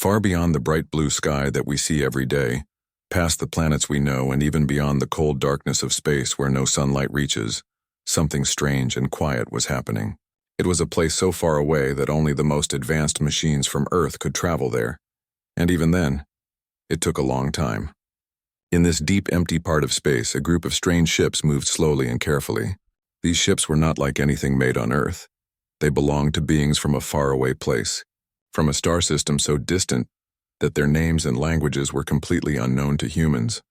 Far beyond the bright blue sky that we see every day, past the planets we know and even beyond the cold darkness of space where no sunlight reaches, something strange and quiet was happening. It was a place so far away that only the most advanced machines from Earth could travel there, and even then, it took a long time. In this deep, empty part of space, a group of strange ships moved slowly and carefully. These ships were not like anything made on Earth. They belonged to beings from a faraway place, from a star system so distant that their names and languages were completely unknown to humans.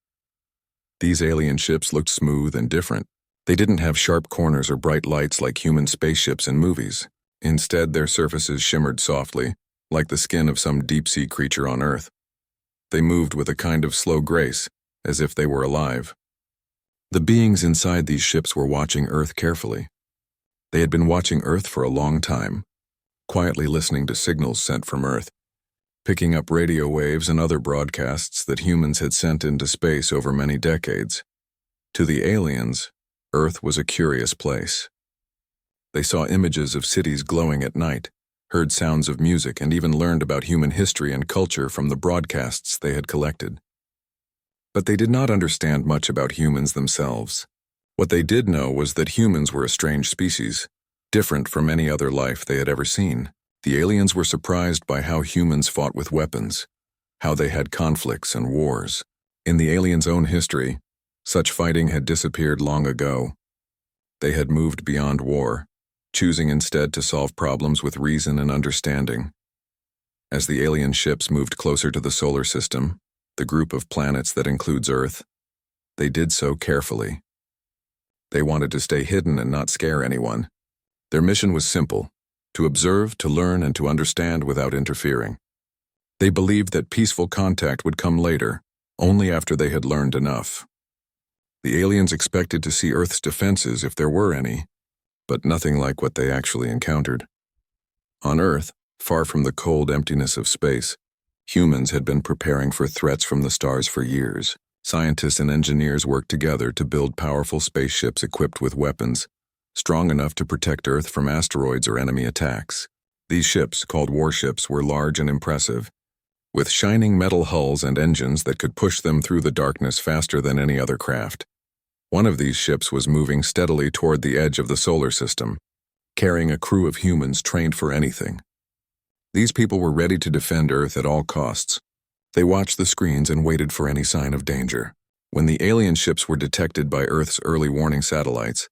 These alien ships looked smooth and different. They didn't have sharp corners or bright lights like human spaceships in movies. Instead, their surfaces shimmered softly, like the skin of some deep-sea creature on Earth. They moved with a kind of slow grace, as if they were alive. The beings inside these ships were watching Earth carefully. They had been watching Earth for a long time, quietly listening to signals sent from Earth, picking up radio waves and other broadcasts that humans had sent into space over many decades. To the aliens, Earth was a curious place. They saw images of cities glowing at night, heard sounds of music, and even learned about human history and culture from the broadcasts they had collected. But they did not understand much about humans themselves. What they did know was that humans were a strange species, different from any other life they had ever seen. The aliens were surprised by how humans fought with weapons, how they had conflicts and wars. In the aliens' own history, such fighting had disappeared long ago. They had moved beyond war, choosing instead to solve problems with reason and understanding. As the alien ships moved closer to the solar system, the group of planets that includes Earth, they did so carefully. They wanted to stay hidden and not scare anyone. Their mission was simple: to observe, to learn, and to understand without interfering. They believed that peaceful contact would come later, only after they had learned enough. The aliens expected to see Earth's defenses if there were any, but nothing like what they actually encountered. On Earth, far from the cold emptiness of space, humans had been preparing for threats from the stars for years. Scientists and engineers worked together to build powerful spaceships equipped with weapons, strong enough to protect Earth from asteroids or enemy attacks. These ships, called warships, were large and impressive, with shining metal hulls and engines that could push them through the darkness faster than any other craft. One of these ships was moving steadily toward the edge of the solar system, carrying a crew of humans trained for anything. These people were ready to defend Earth at all costs. They watched the screens and waited for any sign of danger. When the alien ships were detected by Earth's early warning satellites,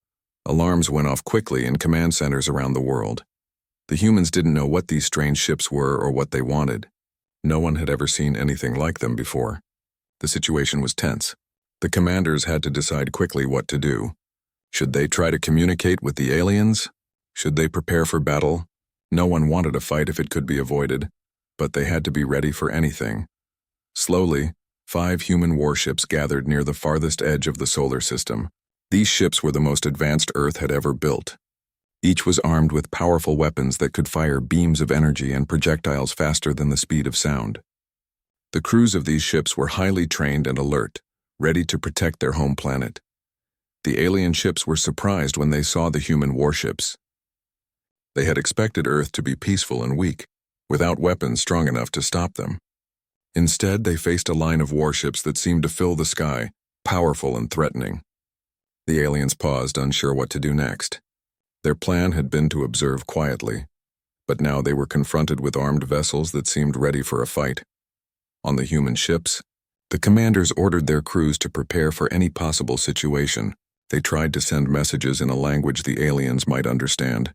alarms went off quickly in command centers around the world. The humans didn't know what these strange ships were or what they wanted. No one had ever seen anything like them before. The situation was tense. The commanders had to decide quickly what to do. Should they try to communicate with the aliens? Should they prepare for battle? No one wanted a fight if it could be avoided, but they had to be ready for anything. Slowly, 5 human warships gathered near the farthest edge of the solar system. These ships were the most advanced Earth had ever built. Each was armed with powerful weapons that could fire beams of energy and projectiles faster than the speed of sound. The crews of these ships were highly trained and alert, ready to protect their home planet. The alien ships were surprised when they saw the human warships. They had expected Earth to be peaceful and weak, without weapons strong enough to stop them. Instead, they faced a line of warships that seemed to fill the sky, powerful and threatening. The aliens paused, unsure what to do next. Their plan had been to observe quietly, but now they were confronted with armed vessels that seemed ready for a fight. On the human ships, the commanders ordered their crews to prepare for any possible situation. They tried to send messages in a language the aliens might understand,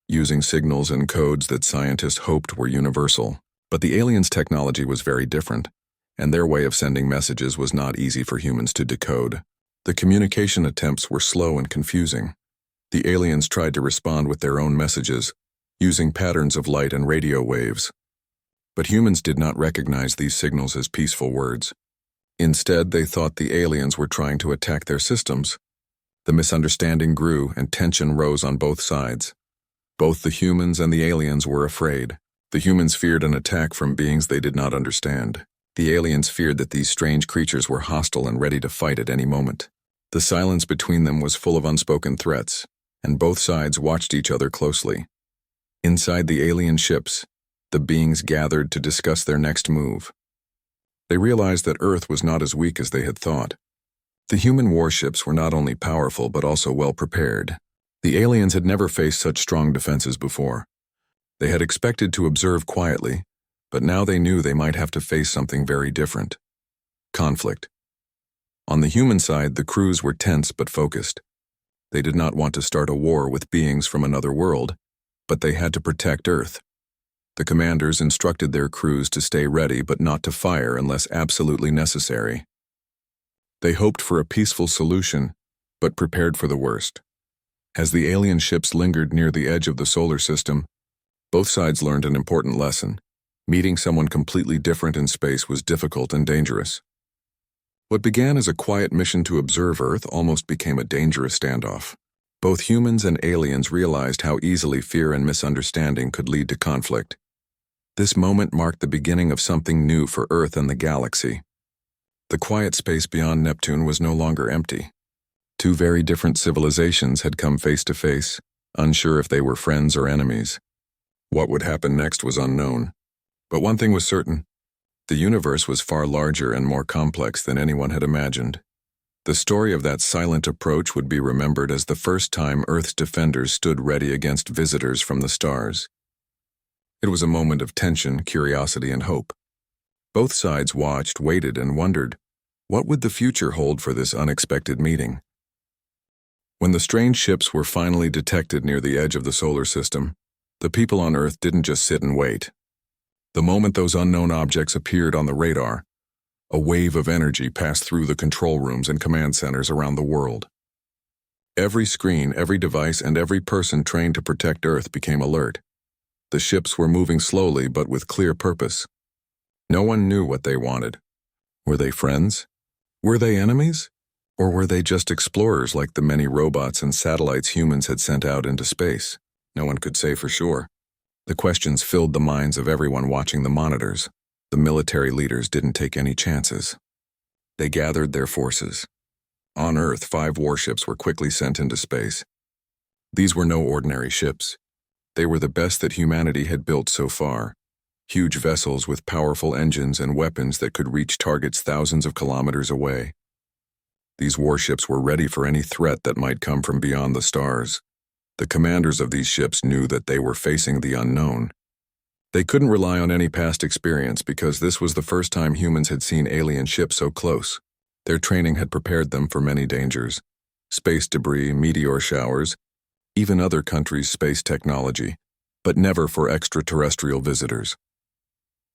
using signals and codes that scientists hoped were universal. But the aliens' technology was very different, and their way of sending messages was not easy for humans to decode. The communication attempts were slow and confusing. The aliens tried to respond with their own messages, using patterns of light and radio waves. But humans did not recognize these signals as peaceful words. Instead, they thought the aliens were trying to attack their systems. The misunderstanding grew and tension rose on both sides. Both the humans and the aliens were afraid. The humans feared an attack from beings they did not understand. The aliens feared that these strange creatures were hostile and ready to fight at any moment. The silence between them was full of unspoken threats, and both sides watched each other closely. Inside the alien ships, The beings gathered to discuss their next move. They realized that Earth was not as weak as they had thought. The human warships were not only powerful but also well prepared. The aliens had never faced such strong defenses before. They had expected to observe quietly, but now they knew they might have to face something very different. Conflict. On the human side, the crews were tense but focused. They did not want to start a war with beings from another world, but they had to protect Earth. The commanders instructed their crews to stay ready but not to fire unless absolutely necessary. They hoped for a peaceful solution, but prepared for the worst. As the alien ships lingered near the edge of the solar system, both sides learned an important lesson. Meeting someone completely different in space was difficult and dangerous. What began as a quiet mission to observe Earth almost became a dangerous standoff. Both humans and aliens realized how easily fear and misunderstanding could lead to conflict. This moment marked the beginning of something new for Earth and the galaxy. The quiet space beyond Neptune was no longer empty. Two very different civilizations had come face to face, unsure if they were friends or enemies. What would happen next was unknown. But one thing was certain: the universe was far larger and more complex than anyone had imagined. The story of that silent approach would be remembered as the first time Earth's defenders stood ready against visitors from the stars. It was a moment of tension, curiosity, and hope. Both sides watched, waited, and wondered, what would the future hold for this unexpected meeting? When the strange ships were finally detected near the edge of the solar system, the people on Earth didn't just sit and wait. The moment those unknown objects appeared on the radar, a wave of energy passed through the control rooms and command centers around the world. Every screen, every device, and every person trained to protect Earth became alert. The ships were moving slowly but with clear purpose. No one knew what they wanted. Were they friends? Were they enemies? Or were they just explorers like the many robots and satellites humans had sent out into space? No one could say for sure. The questions filled the minds of everyone watching the monitors. The military leaders didn't take any chances. They gathered their forces. On Earth, 5 warships were quickly sent into space. These were no ordinary ships. They were the best that humanity had built so far. Huge vessels with powerful engines and weapons that could reach targets thousands of kilometers away. These warships were ready for any threat that might come from beyond the stars. The commanders of these ships knew that they were facing the unknown. They couldn't rely on any past experience because this was the first time humans had seen alien ships so close. Their training had prepared them for many dangers: space debris, meteor showers, even other countries' space technology, but never for extraterrestrial visitors.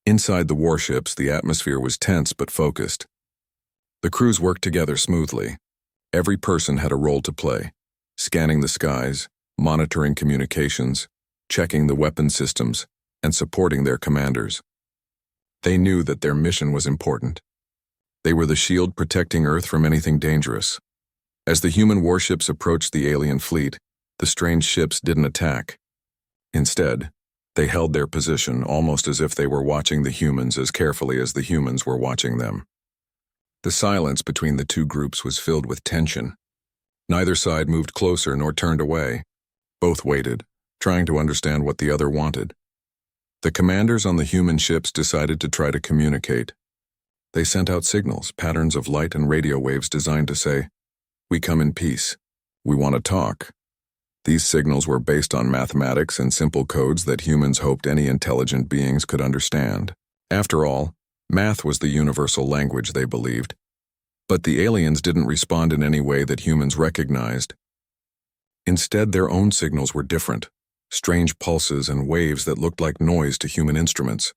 Inside the warships, the atmosphere was tense but focused. The crews worked together smoothly. Every person had a role to play, scanning the skies, monitoring communications, checking the weapon systems, and supporting their commanders. They knew that their mission was important. They were the shield protecting Earth from anything dangerous. As the human warships approached the alien fleet, the strange ships didn't attack. Instead, they held their position almost as if they were watching the humans as carefully as the humans were watching them. The silence between the two groups was filled with tension. Neither side moved closer nor turned away. Both waited, trying to understand what the other wanted. The commanders on the human ships decided to try to communicate. They sent out signals, patterns of light and radio waves designed to say, "We come in peace. We want to talk." These signals were based on mathematics and simple codes that humans hoped any intelligent beings could understand. After all, math was the universal language they believed. But the aliens didn't respond in any way that humans recognized. Instead, their own signals were different, strange pulses and waves that looked like noise to human instruments.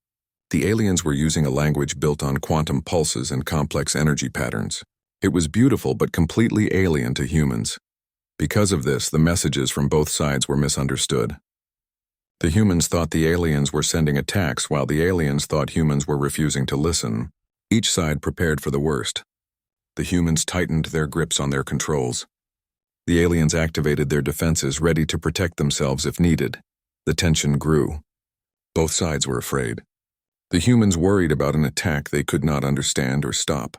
The aliens were using a language built on quantum pulses and complex energy patterns. It was beautiful but completely alien to humans. Because of this, the messages from both sides were misunderstood. The humans thought the aliens were sending attacks, while the aliens thought humans were refusing to listen. Each side prepared for the worst. The humans tightened their grips on their controls. The aliens activated their defenses, ready to protect themselves if needed. The tension grew. Both sides were afraid. The humans worried about an attack they could not understand or stop.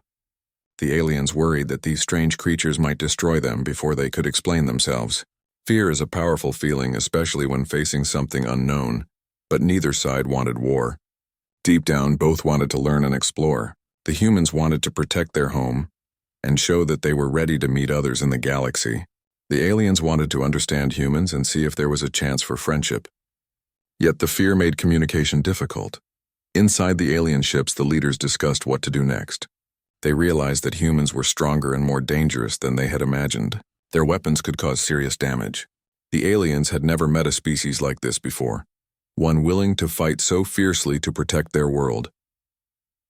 The aliens worried that these strange creatures might destroy them before they could explain themselves. Fear is a powerful feeling, especially when facing something unknown. But neither side wanted war. Deep down, both wanted to learn and explore. The humans wanted to protect their home and show that they were ready to meet others in the galaxy. The aliens wanted to understand humans and see if there was a chance for friendship. Yet the fear made communication difficult. Inside the alien ships, the leaders discussed what to do next. They realized that humans were stronger and more dangerous than they had imagined. Their weapons could cause serious damage. The aliens had never met a species like this before, one willing to fight so fiercely to protect their world.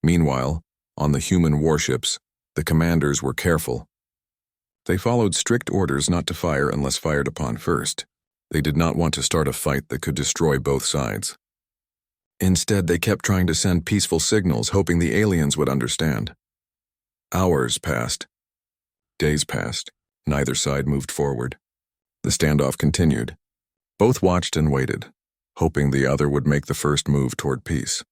Meanwhile, on the human warships, the commanders were careful. They followed strict orders not to fire unless fired upon first. They did not want to start a fight that could destroy both sides. Instead, they kept trying to send peaceful signals, hoping the aliens would understand. Hours passed. Days passed. Neither side moved forward. The standoff continued. Both watched and waited, hoping the other would make the first move toward peace.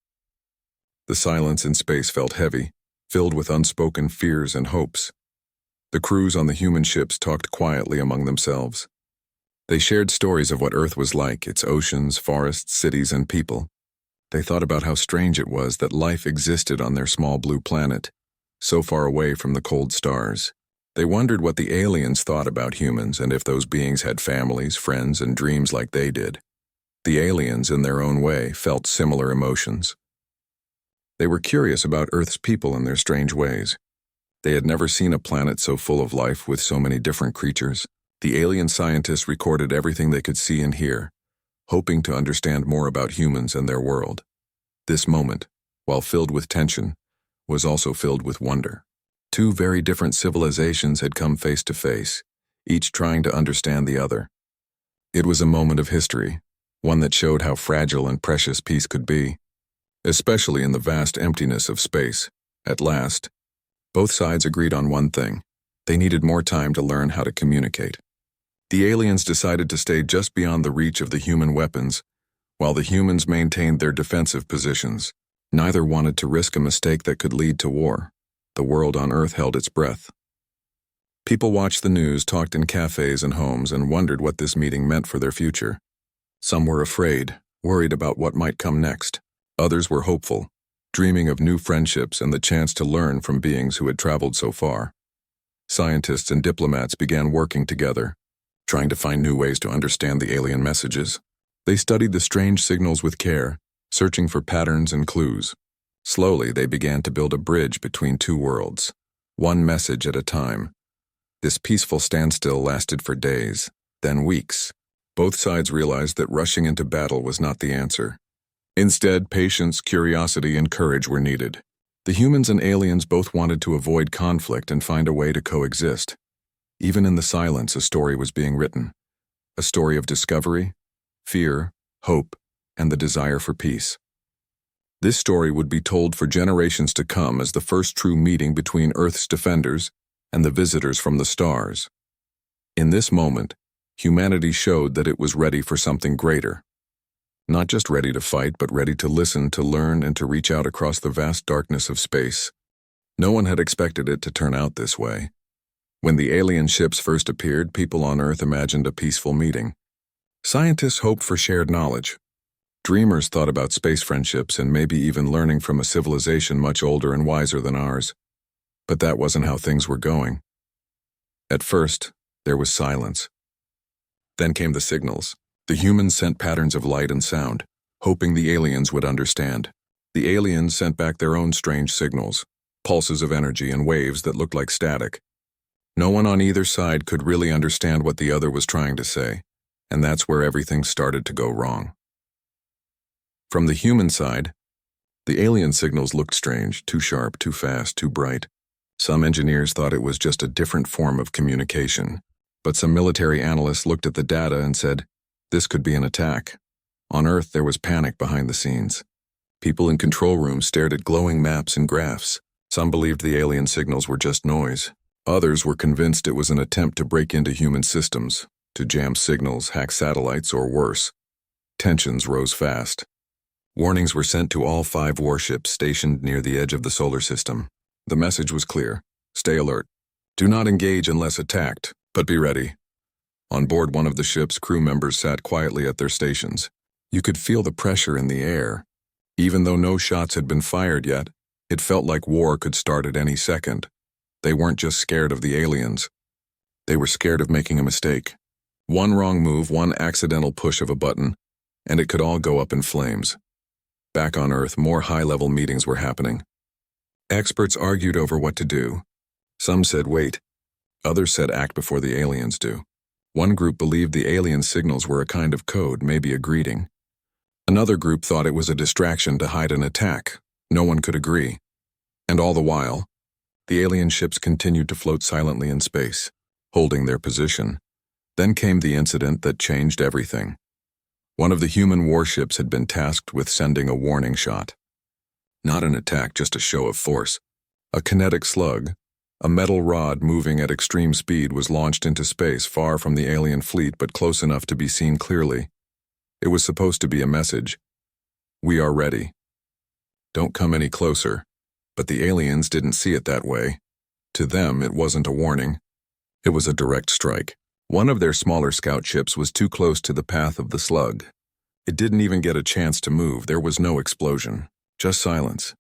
The silence in space felt heavy, filled with unspoken fears and hopes. The crews on the human ships talked quietly among themselves. They shared stories of what Earth was like, its oceans, forests, cities, and people. They thought about how strange it was that life existed on their small blue planet, so far away from the cold stars. They wondered what the aliens thought about humans and if those beings had families, friends, and dreams like they did. The aliens, in their own way, felt similar emotions. They were curious about Earth's people and their strange ways. They had never seen a planet so full of life with so many different creatures. The alien scientists recorded everything they could see and hear, hoping to understand more about humans and their world. This moment, while filled with tension, was also filled with wonder. Two very different civilizations had come face to face, each trying to understand the other. It was a moment of history, one that showed how fragile and precious peace could be, especially in the vast emptiness of space. At last, both sides agreed on one thing: they needed more time to learn how to communicate. The aliens decided to stay just beyond the reach of the human weapons, while the humans maintained their defensive positions. Neither wanted to risk a mistake that could lead to war. The world on Earth held its breath. People watched the news, talked in cafes and homes, and wondered what this meeting meant for their future. Some were afraid, worried about what might come next. Others were hopeful, dreaming of new friendships and the chance to learn from beings who had traveled so far. Scientists and diplomats began working together, trying to find new ways to understand the alien messages. They studied the strange signals with care, searching for patterns and clues. Slowly, they began to build a bridge between two worlds, one message at a time. This peaceful standstill lasted for days, then weeks. Both sides realized that rushing into battle was not the answer. Instead, patience, curiosity, and courage were needed. The humans and aliens both wanted to avoid conflict and find a way to coexist. Even in the silence, a story was being written. A story of discovery, fear, hope, and the desire for peace. This story would be told for generations to come as the first true meeting between Earth's defenders and the visitors from the stars. In this moment, humanity showed that it was ready for something greater. Not just ready to fight, but ready to listen, to learn, and to reach out across the vast darkness of space. No one had expected it to turn out this way. When the alien ships first appeared, people on Earth imagined a peaceful meeting. Scientists hoped for shared knowledge. Dreamers thought about space friendships and maybe even learning from a civilization much older and wiser than ours. But that wasn't how things were going. At first, there was silence. Then came the signals. The humans sent patterns of light and sound, hoping the aliens would understand. The aliens sent back their own strange signals, pulses of energy and waves that looked like static. No one on either side could really understand what the other was trying to say, and that's where everything started to go wrong. From the human side, the alien signals looked strange, too sharp, too fast, too bright. Some engineers thought it was just a different form of communication, but some military analysts looked at the data and said, this could be an attack. On Earth, there was panic behind the scenes. People in control rooms stared at glowing maps and graphs. Some believed the alien signals were just noise. Others were convinced it was an attempt to break into human systems, to jam signals, hack satellites, or worse. Tensions rose fast. Warnings were sent to all 5 warships stationed near the edge of the solar system. The message was clear: stay alert. Do not engage unless attacked, but be ready. On board one of the ships, crew members sat quietly at their stations. You could feel the pressure in the air. Even though no shots had been fired yet, it felt like war could start at any second. They weren't just scared of the aliens. They were scared of making a mistake. One wrong move, one accidental push of a button, and it could all go up in flames. Back on Earth, more high-level meetings were happening. Experts argued over what to do. Some said wait. Others said act before the aliens do. One group believed the alien signals were a kind of code, maybe a greeting. Another group thought it was a distraction to hide an attack. No one could agree. And all the while, the alien ships continued to float silently in space, holding their position. Then came the incident that changed everything. One of the human warships had been tasked with sending a warning shot. Not an attack, just a show of force. A kinetic slug, a metal rod moving at extreme speed, was launched into space far from the alien fleet but close enough to be seen clearly. It was supposed to be a message. We are ready. Don't come any closer. But the aliens didn't see it that way. To them, it wasn't a warning. It was a direct strike. One of their smaller scout ships was too close to the path of the slug. It didn't even get a chance to move. There was no explosion, just silence.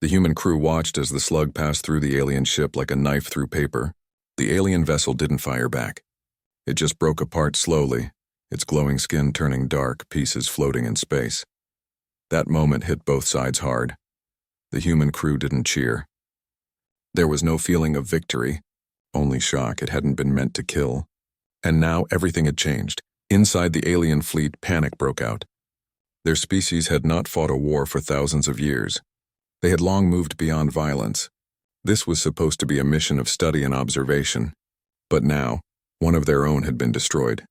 The human crew watched as the slug passed through the alien ship like a knife through paper. The alien vessel didn't fire back. It just broke apart slowly, its glowing skin turning dark, pieces floating in space. That moment hit both sides hard. The human crew didn't cheer. There was no feeling of victory, only shock. It hadn't been meant to kill. And now everything had changed. Inside the alien fleet, panic broke out. Their species had not fought a war for thousands of years. They had long moved beyond violence. This was supposed to be a mission of study and observation. But now, one of their own had been destroyed.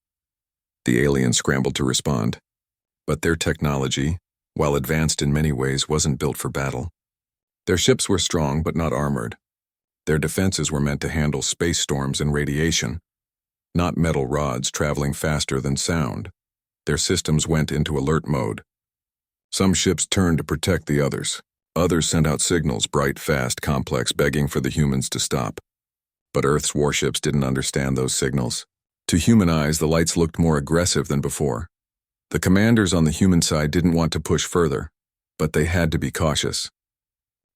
The aliens scrambled to respond. But their technology, while advanced in many ways, wasn't built for battle. Their ships were strong but not armored. Their defenses were meant to handle space storms and radiation, not metal rods traveling faster than sound. Their systems went into alert mode. Some ships turned to protect the others. Others sent out signals, bright, fast, complex, begging for the humans to stop. But Earth's warships didn't understand those signals. To human eyes, the lights looked more aggressive than before. The commanders on the human side didn't want to push further, but they had to be cautious.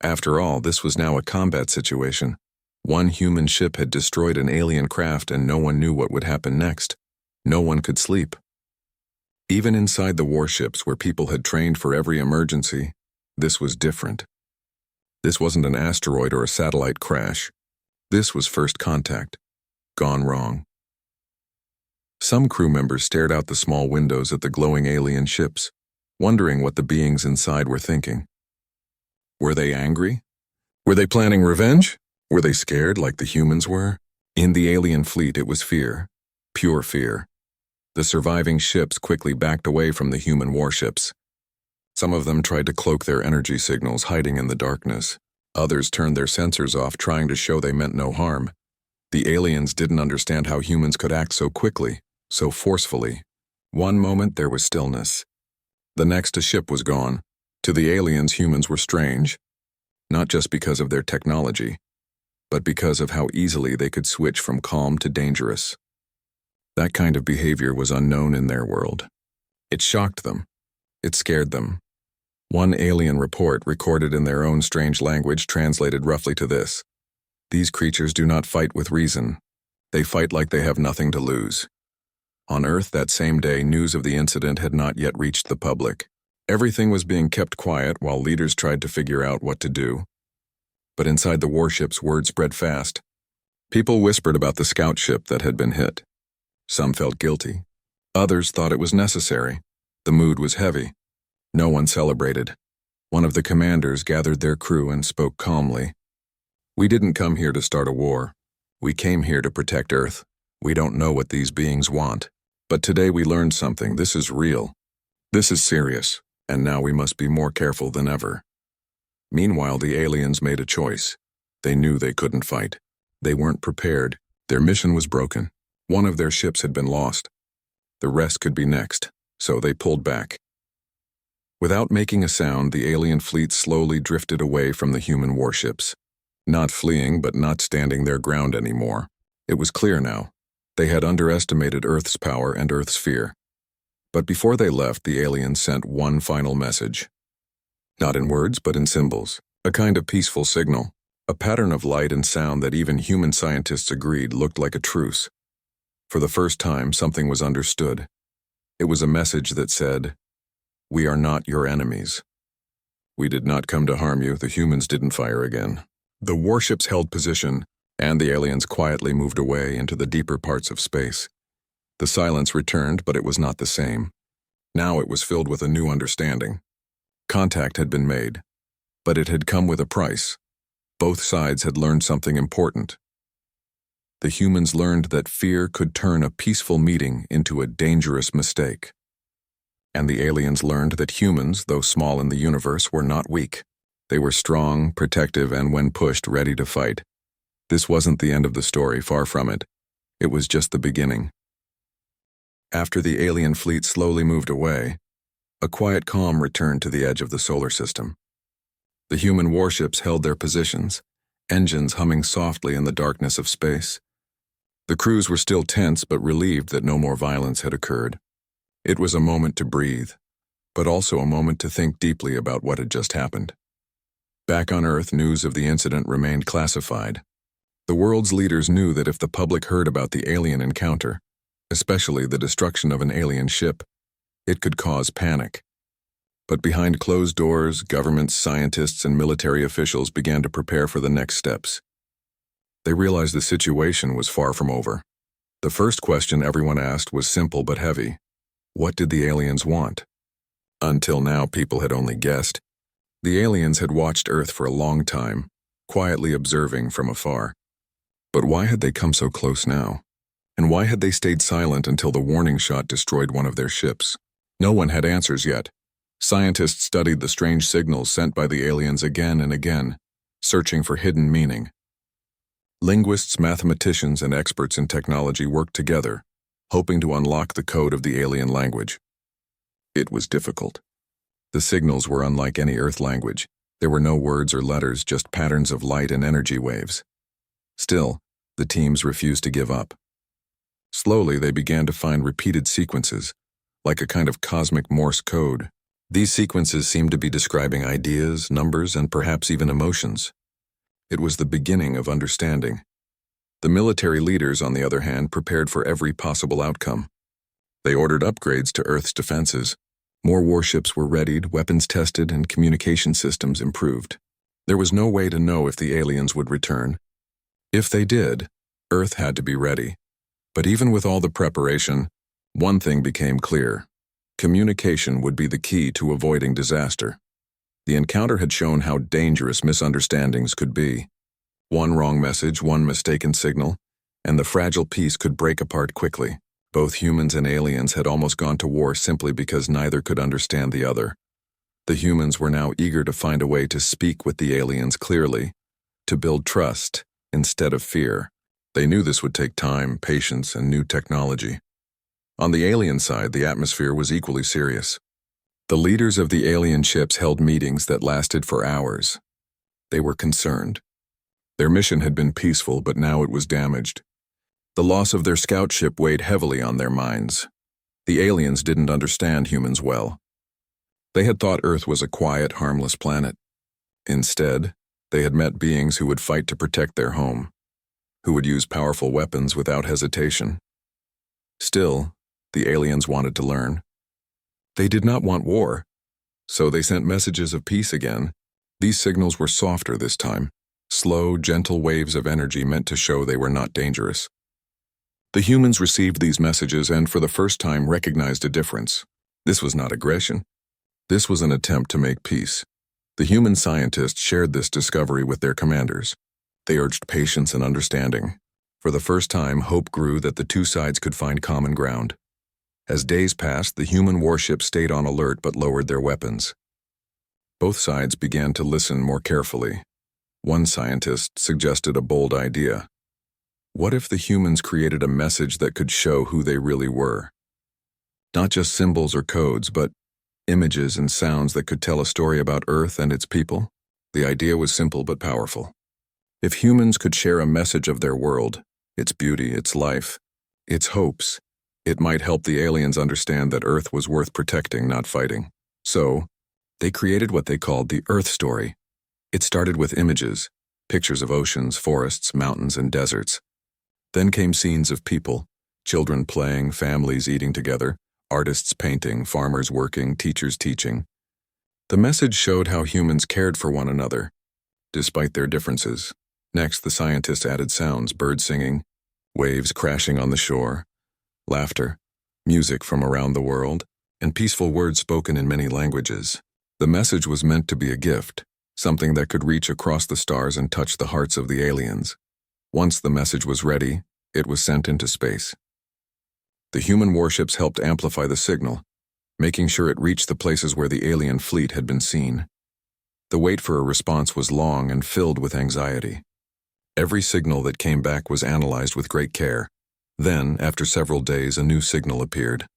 After all, this was now a combat situation. One human ship had destroyed an alien craft and no one knew what would happen next. No one could sleep. Even inside the warships, where people had trained for every emergency, this was different. This wasn't an asteroid or a satellite crash. This was first contact. Gone wrong. Some crew members stared out the small windows at the glowing alien ships, wondering what the beings inside were thinking. Were they angry? Were they planning revenge? Were they scared like the humans were? In the alien fleet, it was fear. Pure fear. The surviving ships quickly backed away from the human warships. Some of them tried to cloak their energy signals, hiding in the darkness. Others turned their sensors off, trying to show they meant no harm. The aliens didn't understand how humans could act so quickly, so forcefully. One moment there was stillness. The next, a ship was gone. To the aliens, humans were strange, not just because of their technology, but because of how easily they could switch from calm to dangerous. That kind of behavior was unknown in their world. It shocked them. It scared them. One alien report, recorded in their own strange language, translated roughly to this: "These creatures do not fight with reason. They fight like they have nothing to lose." On Earth that same day, news of the incident had not yet reached the public. Everything was being kept quiet while leaders tried to figure out what to do. But inside the warships, word spread fast. People whispered about the scout ship that had been hit. Some felt guilty. Others thought it was necessary. The mood was heavy. No one celebrated. One of the commanders gathered their crew and spoke calmly. "We didn't come here to start a war. We came here to protect Earth. We don't know what these beings want. But today we learned something. This is real. This is serious. And now we must be more careful than ever." Meanwhile, the aliens made a choice. They knew they couldn't fight. They weren't prepared. Their mission was broken. One of their ships had been lost. The rest could be next, so they pulled back. Without making a sound, the alien fleet slowly drifted away from the human warships. Not fleeing, but not standing their ground anymore. It was clear now. They had underestimated Earth's power and Earth's fear. But before they left, the aliens sent one final message. Not in words, but in symbols. A kind of peaceful signal. A pattern of light and sound that even human scientists agreed looked like a truce. For the first time, something was understood. It was a message that said, "We are not your enemies. We did not come to harm you. The humans didn't fire again." The warships held position, and the aliens quietly moved away into the deeper parts of space. The silence returned, but it was not the same. Now it was filled with a new understanding. Contact had been made, but it had come with a price. Both sides had learned something important. The humans learned that fear could turn a peaceful meeting into a dangerous mistake. And the aliens learned that humans, though small in the universe, were not weak. They were strong, protective, and when pushed, ready to fight. This wasn't the end of the story, far from it. It was just the beginning. After the alien fleet slowly moved away, a quiet calm returned to the edge of the solar system. The human warships held their positions, engines humming softly in the darkness of space. The crews were still tense but relieved that no more violence had occurred. It was a moment to breathe, but also a moment to think deeply about what had just happened. Back on Earth, news of the incident remained classified. The world's leaders knew that if the public heard about the alien encounter, especially the destruction of an alien ship, it could cause panic. But behind closed doors, governments, scientists, and military officials began to prepare for the next steps. They realized the situation was far from over. The first question everyone asked was simple but heavy. What did the aliens want? Until now, people had only guessed. The aliens had watched Earth for a long time, quietly observing from afar. But why had they come so close now? And why had they stayed silent until the warning shot destroyed one of their ships? No one had answers yet. Scientists studied the strange signals sent by the aliens again and again, searching for hidden meaning. Linguists, mathematicians, and experts in technology worked together, hoping to unlock the code of the alien language. It was difficult. The signals were unlike any Earth language. There were no words or letters, just patterns of light and energy waves. Still, the teams refused to give up. Slowly, they began to find repeated sequences, like a kind of cosmic Morse code. These sequences seemed to be describing ideas, numbers, and perhaps even emotions. It was the beginning of understanding. The military leaders, on the other hand, prepared for every possible outcome. They ordered upgrades to Earth's defenses. More warships were readied, weapons tested, and communication systems improved. There was no way to know if the aliens would return. If they did, Earth had to be ready. But even with all the preparation, one thing became clear. Communication would be the key to avoiding disaster. The encounter had shown how dangerous misunderstandings could be. One wrong message, one mistaken signal, and the fragile peace could break apart quickly. Both humans and aliens had almost gone to war simply because neither could understand the other. The humans were now eager to find a way to speak with the aliens clearly, to build trust instead of fear. They knew this would take time, patience, and new technology. On the alien side, the atmosphere was equally serious. The leaders of the alien ships held meetings that lasted for hours. They were concerned. Their mission had been peaceful, but now it was damaged. The loss of their scout ship weighed heavily on their minds. The aliens didn't understand humans well. They had thought Earth was a quiet, harmless planet. Instead, they had met beings who would fight to protect their home, who would use powerful weapons without hesitation. Still, the aliens wanted to learn. They did not want war, so they sent messages of peace again. These signals were softer this time, slow, gentle waves of energy meant to show they were not dangerous. The humans received these messages and for the first time recognized a difference. This was not aggression. This was an attempt to make peace. The human scientists shared this discovery with their commanders. They urged patience and understanding. For the first time, hope grew that the two sides could find common ground. As days passed, the human warships stayed on alert but lowered their weapons. Both sides began to listen more carefully. One scientist suggested a bold idea. What if the humans created a message that could show who they really were? Not just symbols or codes, but images and sounds that could tell a story about Earth and its people? The idea was simple but powerful. If humans could share a message of their world, its beauty, its life, its hopes, It might help the aliens understand that Earth was worth protecting, not fighting. So, they created what they called the Earth story. It started with images, pictures of oceans, forests, mountains, and deserts. Then came scenes of people, children playing, families eating together, artists painting, farmers working, teachers teaching. The message showed how humans cared for one another, despite their differences. Next, the scientists added sounds, birds singing, waves crashing on the shore, laughter, music from around the world, and peaceful words spoken in many languages. The message was meant to be a gift, something that could reach across the stars and touch the hearts of the aliens. Once the message was ready, it was sent into space. The human warships helped amplify the signal, making sure it reached the places where the alien fleet had been seen. The wait for a response was long and filled with anxiety. Every signal that came back was analyzed with great care. Then, after several days, a new signal appeared.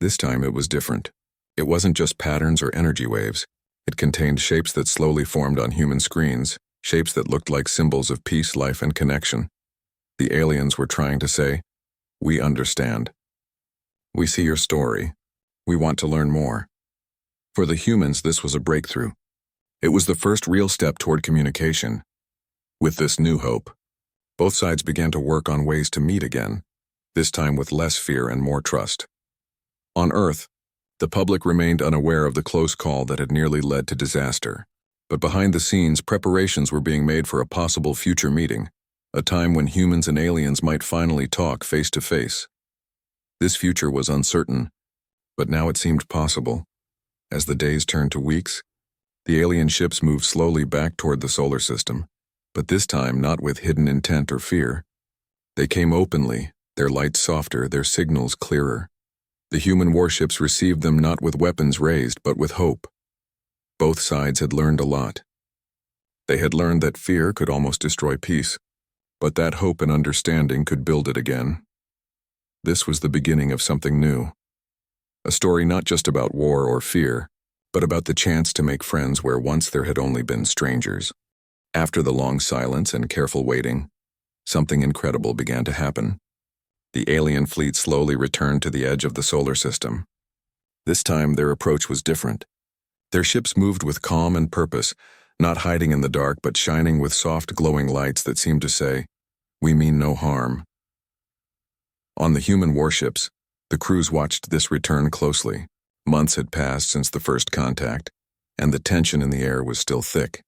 This time it was different. It wasn't just patterns or energy waves. It contained shapes that slowly formed on human screens, shapes that looked like symbols of peace, life, and connection. The aliens were trying to say, "We understand. We see your story. We want to learn more." For the humans, this was a breakthrough. It was the first real step toward communication. With this new hope, both sides began to work on ways to meet again, this time with less fear and more trust. On Earth, the public remained unaware of the close call that had nearly led to disaster. But behind the scenes, preparations were being made for a possible future meeting, a time when humans and aliens might finally talk face to face. This future was uncertain, but now it seemed possible. As the days turned to weeks, the alien ships moved slowly back toward the solar system, but this time not with hidden intent or fear. They came openly, their lights softer, their signals clearer. The human warships received them not with weapons raised, but with hope. Both sides had learned a lot. They had learned that fear could almost destroy peace, but that hope and understanding could build it again. This was the beginning of something new. A story not just about war or fear, but about the chance to make friends where once there had only been strangers. After the long silence and careful waiting, something incredible began to happen. The alien fleet slowly returned to the edge of the solar system. This time, their approach was different. Their ships moved with calm and purpose, not hiding in the dark but shining with soft glowing lights that seemed to say, "We mean no harm." On the human warships, the crews watched this return closely. Months had passed since the first contact, and the tension in the air was still thick.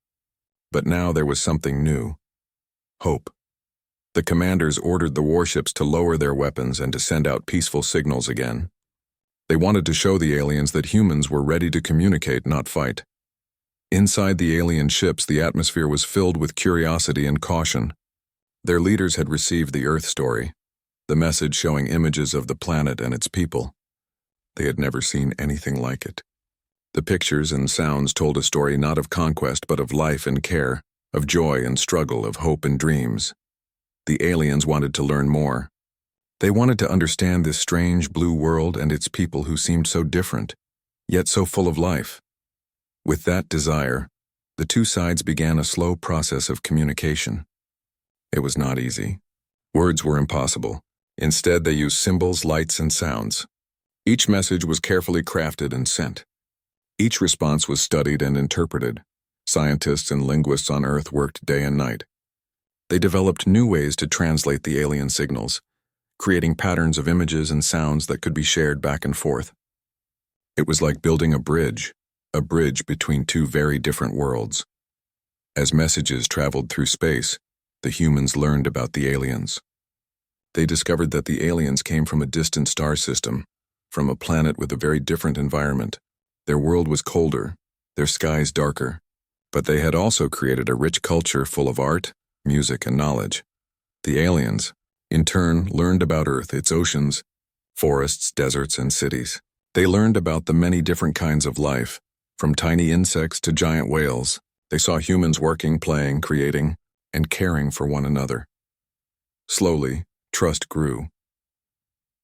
But now there was something new. Hope. The commanders ordered the warships to lower their weapons and to send out peaceful signals again. They wanted to show the aliens that humans were ready to communicate, not fight. Inside the alien ships, the atmosphere was filled with curiosity and caution. Their leaders had received the Earth story, the message showing images of the planet and its people. They had never seen anything like it. The pictures and sounds told a story not of conquest but of life and care, of joy and struggle, of hope and dreams. The aliens wanted to learn more. They wanted to understand this strange blue world and its people who seemed so different, yet so full of life. With that desire, the two sides began a slow process of communication. It was not easy. Words were impossible. Instead, they used symbols, lights, and sounds. Each message was carefully crafted and sent. Each response was studied and interpreted. Scientists and linguists on Earth worked day and night. They developed new ways to translate the alien signals, creating patterns of images and sounds that could be shared back and forth. It was like building a bridge between two very different worlds. As messages traveled through space, the humans learned about the aliens. They discovered that the aliens came from a distant star system, from a planet with a very different environment. Their world was colder, their skies darker, but they had also created a rich culture full of art, music, and knowledge. The aliens, in turn, learned about Earth, its oceans, forests, deserts, and cities. They learned about the many different kinds of life, from tiny insects to giant whales. They saw humans working, playing, creating, and caring for one another. Slowly, trust grew.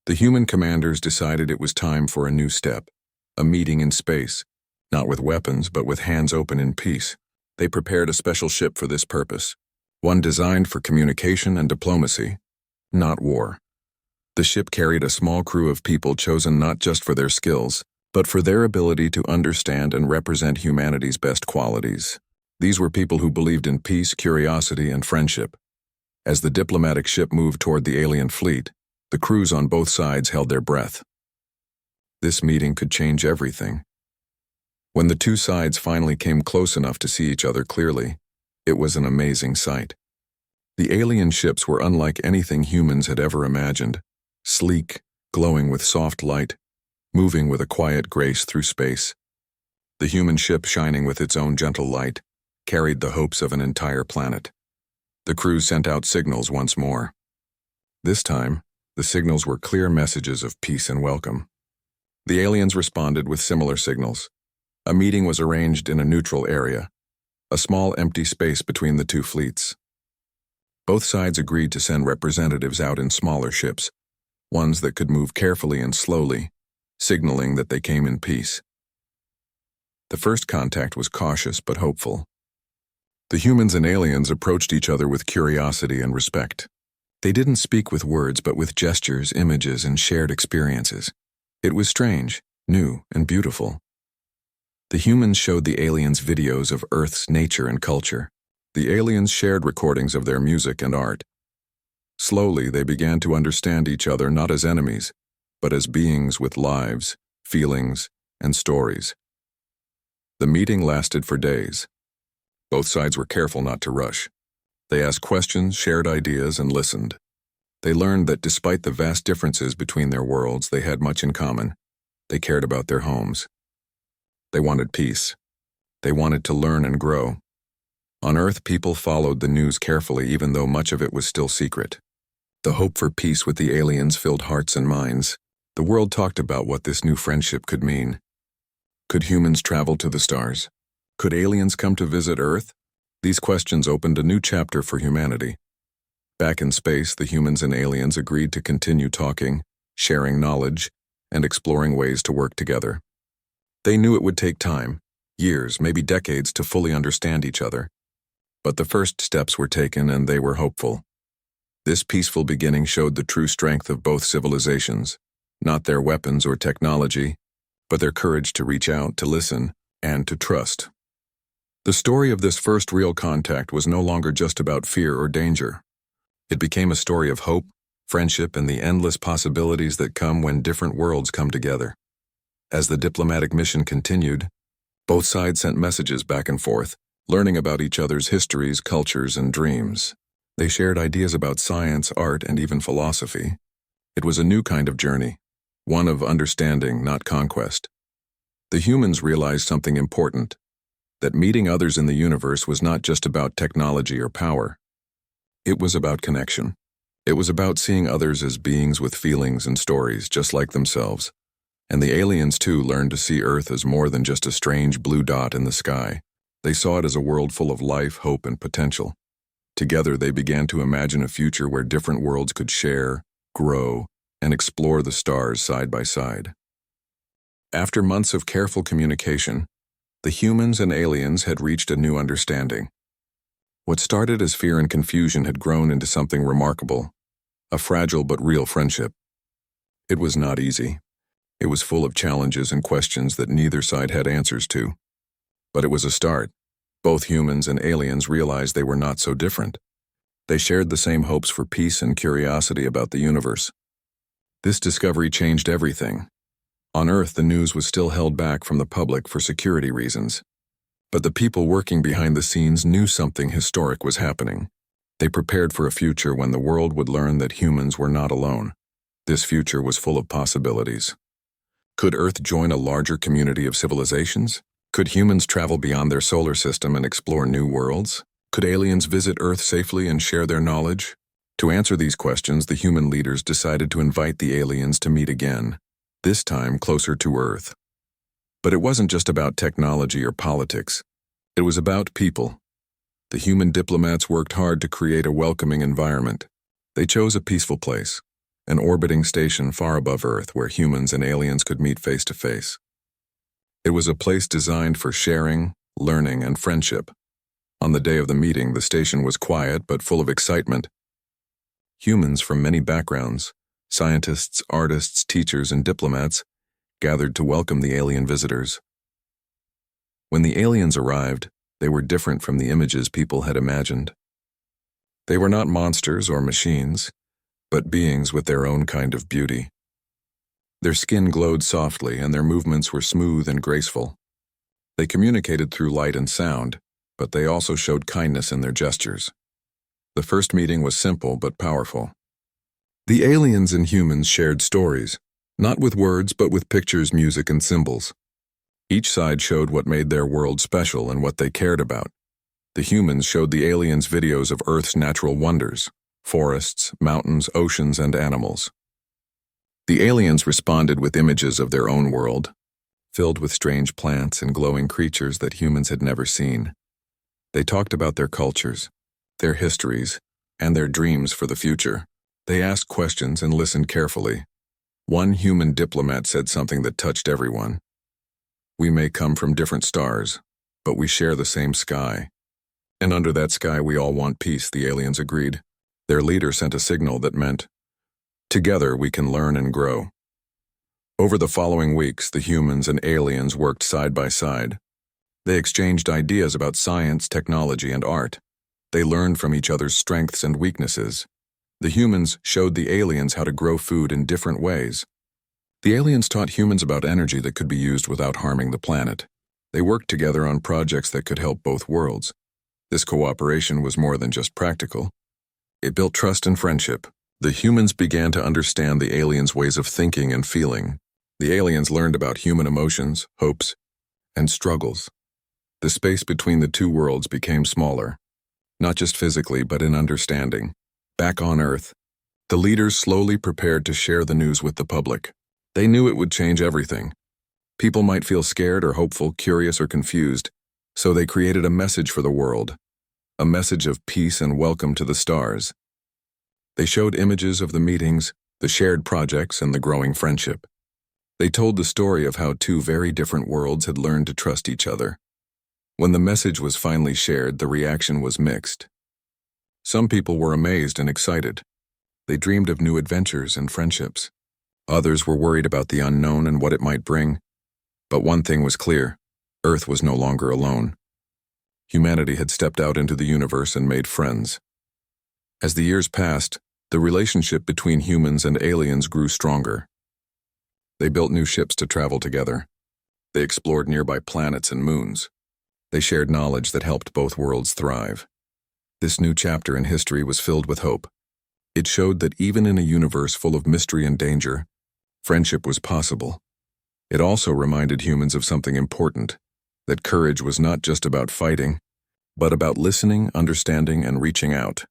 The human commanders decided it was time for a new step, a meeting in space, not with weapons but with hands open in peace. They prepared a special ship for this purpose, one designed for communication and diplomacy, not war. The ship carried a small crew of people chosen not just for their skills, but for their ability to understand and represent humanity's best qualities. These were people who believed in peace, curiosity, and friendship. As the diplomatic ship moved toward the alien fleet, the crews on both sides held their breath. This meeting could change everything. When the two sides finally came close enough to see each other clearly, it was an amazing sight. The alien ships were unlike anything humans had ever imagined, sleek, glowing with soft light, moving with a quiet grace through space. The human ship, shining with its own gentle light, carried the hopes of an entire planet. The crew sent out signals once more. This time, the signals were clear messages of peace and welcome. The aliens responded with similar signals. A meeting was arranged in a neutral area, a small empty space between the two fleets. Both sides agreed to send representatives out in smaller ships, ones that could move carefully and slowly, signaling that they came in peace. The first contact was cautious but hopeful. The humans and aliens approached each other with curiosity and respect. They didn't speak with words but with gestures, images, and shared experiences. It was strange, new, and beautiful. The humans showed the aliens videos of Earth's nature and culture. The aliens shared recordings of their music and art. Slowly, they began to understand each other not as enemies, but as beings with lives, feelings, and stories. The meeting lasted for days. Both sides were careful not to rush. They asked questions, shared ideas, and listened. They learned that despite the vast differences between their worlds, they had much in common. They cared about their homes. They wanted peace. They wanted to learn and grow. On Earth, people followed the news carefully, even though much of it was still secret. The hope for peace with the aliens filled hearts and minds. The world talked about what this new friendship could mean. Could humans travel to the stars? Could aliens come to visit Earth? These questions opened a new chapter for humanity. Back in space, the humans and aliens agreed to continue talking, sharing knowledge, and exploring ways to work together. They knew it would take time, years, maybe decades, to fully understand each other. But the first steps were taken and they were hopeful. This peaceful beginning showed the true strength of both civilizations, not their weapons or technology, but their courage to reach out, to listen, and to trust. The story of this first real contact was no longer just about fear or danger. It became a story of hope, friendship, and the endless possibilities that come when different worlds come together. As the diplomatic mission continued, both sides sent messages back and forth, learning about each other's histories, cultures, and dreams. They shared ideas about science, art, and even philosophy. It was a new kind of journey, one of understanding, not conquest. The humans realized something important, that meeting others in the universe was not just about technology or power. It was about connection. It was about seeing others as beings with feelings and stories just like themselves. And the aliens, too, learned to see Earth as more than just a strange blue dot in the sky. They saw it as a world full of life, hope, and potential. Together, they began to imagine a future where different worlds could share, grow, and explore the stars side by side. After months of careful communication, the humans and aliens had reached a new understanding. What started as fear and confusion had grown into something remarkable, a fragile but real friendship. It was not easy. It was full of challenges and questions that neither side had answers to. But it was a start. Both humans and aliens realized they were not so different. They shared the same hopes for peace and curiosity about the universe. This discovery changed everything. On Earth, the news was still held back from the public for security reasons. But the people working behind the scenes knew something historic was happening. They prepared for a future when the world would learn that humans were not alone. This future was full of possibilities. Could Earth join a larger community of civilizations? Could humans travel beyond their solar system and explore new worlds? Could aliens visit Earth safely and share their knowledge? To answer these questions, the human leaders decided to invite the aliens to meet again, this time closer to Earth. But it wasn't just about technology or politics. It was about people. The human diplomats worked hard to create a welcoming environment. They chose a peaceful place, an orbiting station far above Earth where humans and aliens could meet face to face. It was a place designed for sharing, learning, and friendship. On the day of the meeting, the station was quiet but full of excitement. Humans from many backgrounds, Scientists, artists, teachers, and diplomats gathered to welcome the alien visitors. When the aliens arrived, they were different from the images people had imagined. They were not monsters or machines, but beings with their own kind of beauty. Their skin glowed softly, and their movements were smooth and graceful. They communicated through light and sound, but they also showed kindness in their gestures. The first meeting was simple but powerful. The aliens and humans shared stories, not with words but with pictures, music, and symbols. Each side showed what made their world special and what they cared about. The humans showed the aliens videos of Earth's natural wonders, forests, mountains, oceans, and animals. The aliens responded with images of their own world, filled with strange plants and glowing creatures that humans had never seen. They talked about their cultures, their histories, and their dreams for the future. They asked questions and listened carefully. One human diplomat said something that touched everyone. "We may come from different stars, but we share the same sky. And under that sky we all want peace," the aliens agreed. Their leader sent a signal that meant, "Together we can learn and grow." Over the following weeks, the humans and aliens worked side by side. They exchanged ideas about science, technology, and art. They learned from each other's strengths and weaknesses. The humans showed the aliens how to grow food in different ways. The aliens taught humans about energy that could be used without harming the planet. They worked together on projects that could help both worlds. This cooperation was more than just practical. It built trust and friendship. The humans began to understand the aliens' ways of thinking and feeling. The aliens learned about human emotions, hopes, and struggles. The space between the two worlds became smaller, not just physically but in understanding. Back on Earth, the leaders slowly prepared to share the news with the public. They knew it would change everything. People might feel scared or hopeful, curious or confused, so they created a message for the world, a message of peace and welcome to the stars. They showed images of the meetings, the shared projects, and the growing friendship. They told the story of how two very different worlds had learned to trust each other. When the message was finally shared, the reaction was mixed. Some people were amazed and excited. They dreamed of new adventures and friendships. Others were worried about the unknown and what it might bring. But one thing was clear: Earth was no longer alone. Humanity had stepped out into the universe and made friends. As the years passed, the relationship between humans and aliens grew stronger. They built new ships to travel together. They explored nearby planets and moons. They shared knowledge that helped both worlds thrive. This new chapter in history was filled with hope. It showed that even in a universe full of mystery and danger, friendship was possible. It also reminded humans of something important, that courage was not just about fighting, but about listening, understanding, and reaching out.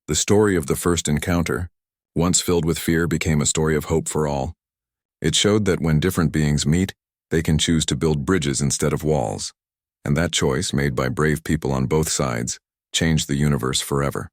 The story of the first encounter, once filled with fear, became a story of hope for all. It showed that when different beings meet, they can choose to build bridges instead of walls. And that choice, made by brave people on both sides, changed the universe forever.